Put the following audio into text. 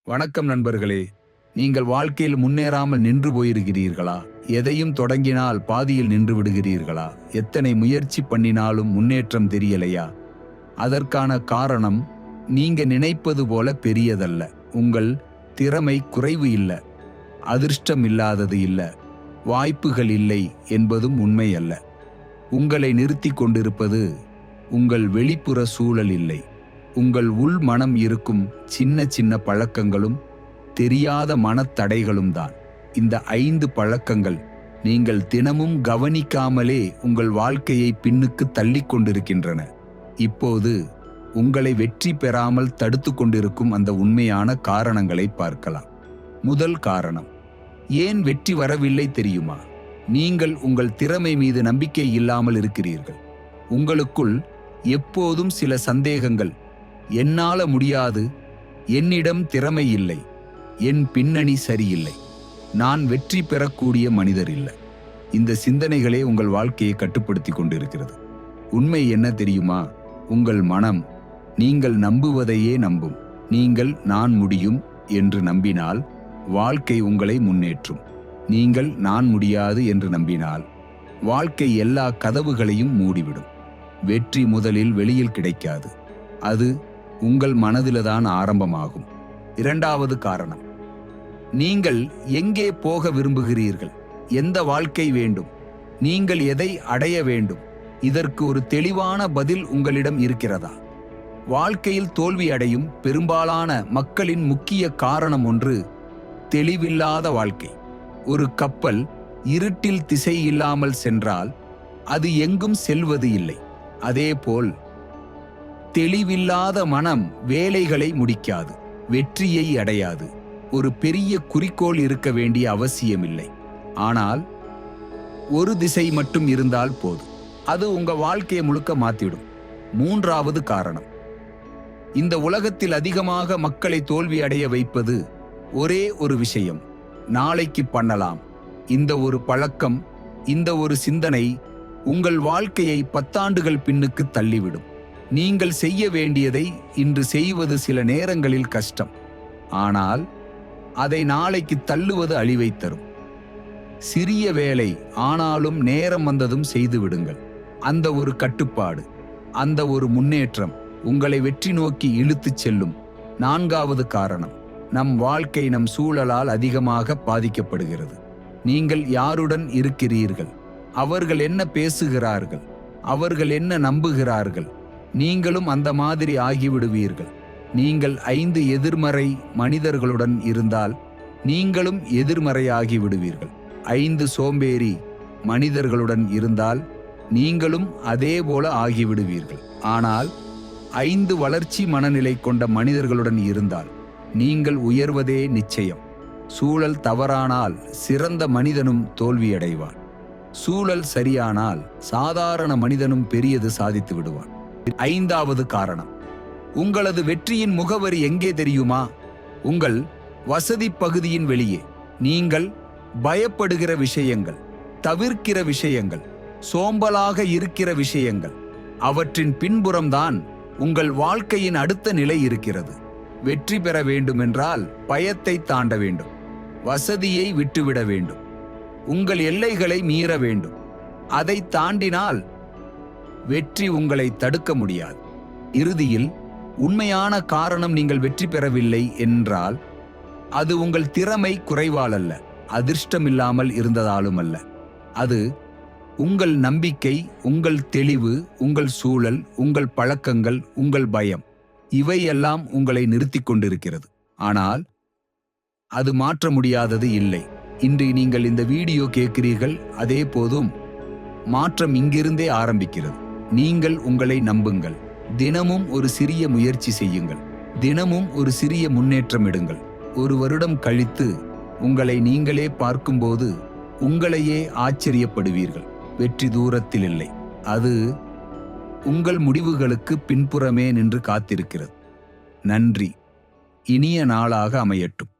வணக்கம் நண்பர்களே. நீங்கள் வாழ்க்கையில் முன்னேறாமல் நின்று போயிருக்கிறீர்களா? எதையும் தொடங்கினால் பாதியில் நின்று விடுகிறீர்களா? எத்தனை முயற்சி பண்ணினாலும் முன்னேற்றம் தெரியலையா? அதற்கான காரணம் நீங்க நினைப்பது போல பெரியதல்ல. உங்கள் திறமை குறைவு இல்ல, அதிர்ஷ்டம் இல்லாதது இல்ல, வாய்ப்புகள் இல்லை என்பதும் உண்மை அல்ல. உங்களை நிறுத்தி கொண்டிருப்பது உங்கள் வெளிப்புற சூழல் இல்லை, உங்கள் உள் மனம் இருக்கும் சின்ன சின்ன பழக்கங்களும் தெரியாத மனத்தடைகளும் தான். இந்த 5 பழக்கங்கள் நீங்கள் தினமும் கவனிக்காமலே உங்கள் வாழ்க்கையை பின்னுக்கு தள்ளி கொண்டிருக்கின்றன. இப்போது உங்களை வெற்றி பெறாமல் தடுத்து கொண்டிருக்கும் அந்த உண்மையான காரணங்களை பார்க்கலாம். முதல் காரணம், ஏன் வெற்றி வரவில்லை தெரியுமா? நீங்கள் உங்கள் திறமை மீது நம்பிக்கை இல்லாமல் இருக்கிறீர்கள். உங்களுக்குள் எப்போதும் சில சந்தேகங்கள். என்னால முடியாது, என்னிடம் திறமை இல்லை, என் பின்னணி சரியில்லை, நான் வெற்றி பெறக்கூடிய மனிதர் இல்லை. இந்த சிந்தனைகளே உங்கள் வாழ்க்கையை கட்டுப்படுத்தி கொண்டிருக்கிறது. உண்மை என்ன தெரியுமா? உங்கள் மனம் நீங்கள் நம்புவதையே நம்பும். நீங்கள் நான் முடியும் என்று நம்பினால் வாழ்க்கை உங்களை முன்னேற்றும். நீங்கள் நான் முடியாது என்று நம்பினால் வாழ்க்கை எல்லா கதவுகளையும் மூடிவிடும். வெற்றி முதலில் வெளியில் கிடைக்காது, அது உங்கள் மனதில்தான் ஆரம்பமாகும். இரண்டாவது காரணம், நீங்கள் எங்கே போக விரும்புகிறீர்கள்? எந்த வாழ்க்கை வேண்டும்? நீங்கள் எதை அடைய வேண்டும்? இதற்கு ஒரு தெளிவான பதில் உங்களிடம் இருக்கிறதா? வாழ்க்கையில் தோல்வி அடையும் பெரும்பாலான மக்களின் முக்கிய காரணம் ஒன்று, தெளிவில்லாத வாழ்க்கை. ஒரு கப்பல் இருட்டில் திசை இல்லாமல் சென்றால் அது எங்கும் செல்வது இல்லை. அதேபோல் தெளிவில்லாத மனம் வேலைகளை முடிக்காது, வெற்றியை அடையாது. ஒரு பெரிய குறிக்கோள் இருக்க வேண்டிய அவசியமில்லை, ஆனால் ஒரு திசை மட்டும் இருந்தால் போதும், அது உங்க வாழ்க்கையை முழுக்க மாத்திடும். மூன்றாவது காரணம், இந்த உலகத்தில் அதிகமாக மக்களை தோல்வி அடைய வைப்பது ஒரே ஒரு விஷயம், நாளைக்கு பண்ணலாம். இந்த ஒரு பழக்கம், இந்த ஒரு சிந்தனை உங்கள் வாழ்க்கையை 10 ஆண்டுகள் பின்னுக்கு தள்ளிவிடும். நீங்கள் செய்ய வேண்டியதை இன்று செய்வது சில நேரங்களில் கஷ்டம், ஆனால் அதை நாளைக்கு தள்ளுவது அழிவை தரும். சிறிய வேலை, ஆனாலும் நேரம் வந்ததும் செய்து விடுங்கள். அந்த ஒரு கட்டுப்பாடு, அந்த ஒரு முன்னேற்றம் உங்களை வெற்றி நோக்கி இழுத்துச் செல்லும். நான்காவது காரணம், நம் வாழ்க்கை நம் சூழலால் அதிகமாக பாதிக்கப்படுகிறது. நீங்கள் யாருடன் இருக்கிறீர்கள்? அவர்கள் என்ன பேசுகிறார்கள்? அவர்கள் என்ன நம்புகிறார்கள்? நீங்களும் அந்த மாதிரி ஆகிவிடுவீர்கள். நீங்கள் 5 எதிர்மறை மனிதர்களுடன் இருந்தால் நீங்களும் எதிர்மறையாகி விடுவீர்கள். 5 சோம்பேறி மனிதர்களுடன் இருந்தால் நீங்களும் அதே போல ஆகிவிடுவீர்கள். ஆனால் 5 வளர்ச்சி மனநிலை கொண்ட மனிதர்களுடன் இருந்தால் நீங்கள் உயர்வதே நிச்சயம். சூழல் தவறானால் சிறந்த மனிதனும் தோல்வியடைவான். சூழல் சரியானால் சாதாரண மனிதனும் பெரியது சாதித்து விடுவான். 5வது காரணம், உங்களது வெற்றியின் முகவரி எங்கே தெரியுமா? உங்கள் வசதி பகுதியின் வெளியே. நீங்கள் பயப்படுகிற விஷயங்கள், தவிர்க்கிற விஷயங்கள், சோம்பலாக இருக்கிற விஷயங்கள், அவற்றின் பின்புறம்தான் உங்கள் வாழ்க்கையின் அடுத்த நிலை இருக்கிறது. வெற்றி பெற வேண்டுமென்றால் பயத்தை தாண்ட வேண்டும், வசதியை விட்டுவிட வேண்டும், உங்கள் எல்லைகளை மீற வேண்டும். அதை தாண்டினால் வெற்றி உங்களை தடுக்க முடியாது. இறுதியில் உண்மையான காரணம், நீங்கள் வெற்றி பெறவில்லை என்றால் அது உங்கள் திறமை குறைவால் அல்ல, அதிர்ஷ்டமில்லாமல் இருந்ததாலும் அல்ல. அது உங்கள் நம்பிக்கை, உங்கள் தெளிவு, உங்கள் சூழல், உங்கள் பழக்கங்கள், உங்கள் பயம், இவையெல்லாம் உங்களை நிறுத்தி கொண்டிருக்கிறது. ஆனால் அது மாற்ற முடியாதது இல்லை. இன்று நீங்கள் இந்த வீடியோ கேட்கிறீர்கள், அதே போதும் மாற்றம் இங்கிருந்தே ஆரம்பிக்கிறது. நீங்கள் உங்களை நம்புங்கள். தினமும் ஒரு சிறிய முயற்சி செய்யுங்கள். தினமும் ஒரு சிறிய முன்னேற்றம் எடுங்கள். 1 வருடம் கழித்து உங்களை நீங்களே பார்க்கும்போது உங்களையே ஆச்சரியப்படுவீர்கள். வெற்றி தூரத்தில் இல்லை, அது உங்கள் முடிவுகளுக்கு பின்புறமே நின்று காத்திருக்கிறது. நன்றி. இனிய நாளாக அமையட்டும்.